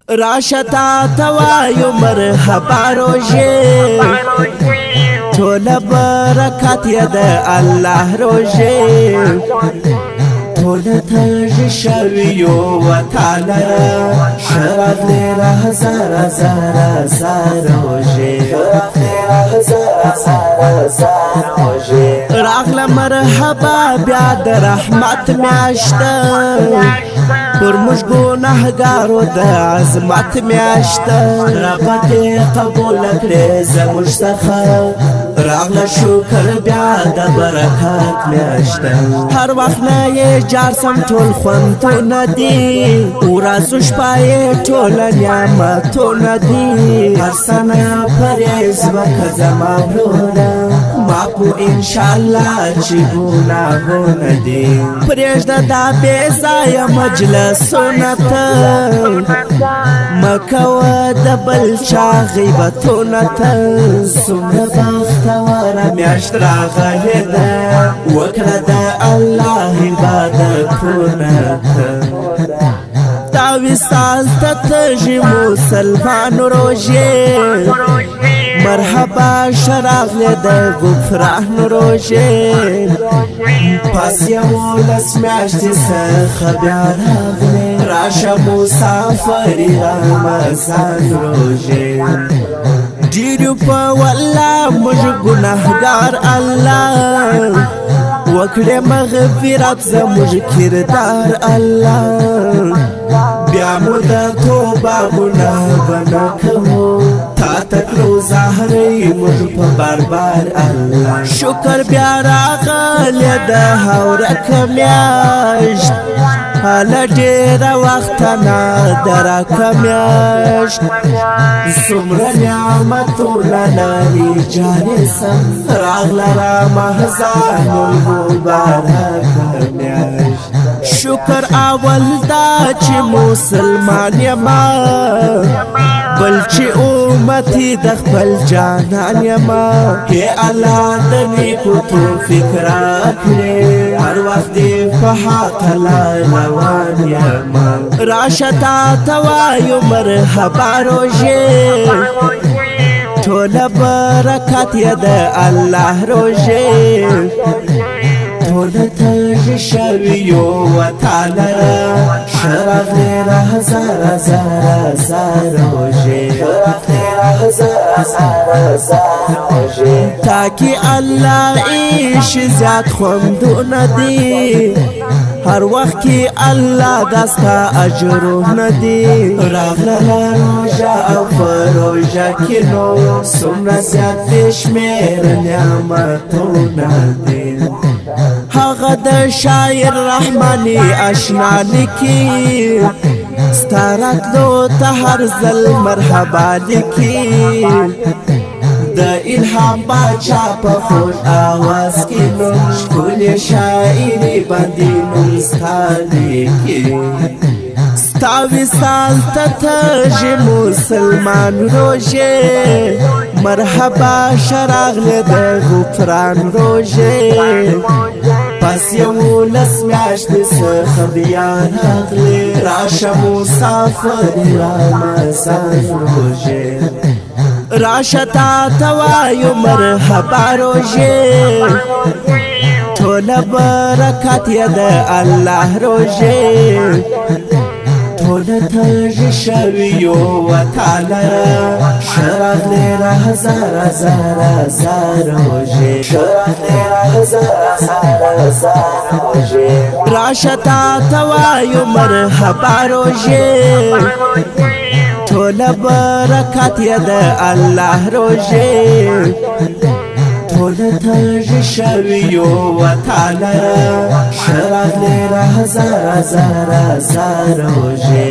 راشتا توایو مرحبا روژه ټول برکات یې د الله روژه ټول تږي شویو وتعالی شراغلی هزار روژه راغله مرحبا بیا د رحمت میاشته پر موږ ګناهګارو د عظمت میاشته ربه دې قبول کړې زموږ څخه راغله شکر بیا د برکات میاشته هر وخت نه یې جار سم ټول خوندونه دي ورځو شپه یې ټوله نعمتونه دي هر سنه پرهیز وکړه زما وروره معفو انشاءالله چې ګناهونه دي پرېږده دا بې ځایه مجلسونه ته مه کوه د بل چا غیبتونه ته څومره بختوره میاشت راغلې ده وکړه د الله عبادتونه ته دا وصال ته تږي مسلمان روژې مرحبا شراغلی د غفران روژې پس یولس میاشتې څخه بیا راغلی راشه مسافري رمضان روژې ډېرو په والله موږ ګناهګار الله وکړې مغفرت زموږ کردار الله بیا مو د توبه ګناهونه کوو تا ته کړو زهرۍ موږ په بار الله شکر بیا راغلی د هورکه میاشت هله ډېره وخته نه ده راکه میاشت څومره نعمتونه لري جانې سم راغله رمضان المبارکه میاشت شکر اول دا چې مسلمان یما بل چې امتی د خپل جانان یما کې الله د نیکو توفیق راکړي هر وخت دې په حق لار روان یما راشه تا ته وایو مرحبا روژې ټوله برکات یې د الله روژې ټول تږي شویو وتعالی شراغلی هزار روژې تاکي الله ایش زیات خوندونه دي هر وخت کې الله داستا اجرونه دي راغله روژه او فروژه کې نو څومره زیات بې شمېره نعمتونه دي هغه د شاعر رحماني اشنا لیکي ستا راتلو ته هر ځل مرحبا لیکي د الهام باچا په خوږ اواز کې نوم ښکلې شاعري باندې نوم ستا لیکي ستا وصال ته تږي مسلمان روژې مرحبا شراغلی د غفران روژې پس یولس میاشتې څخه بیا راغلی راشه مسافري رمضان روژې راشه تا ته وایو مرحبا روژې ټوله برکات یې د الله روژې ټول تږي شویو وتعالی شراغلی هزار روژې راشه تا ته وایو مرحبا روژې ټوله برکات یې د الله روژې ټول تږي شویو وتعالی شراغلی هزار روژې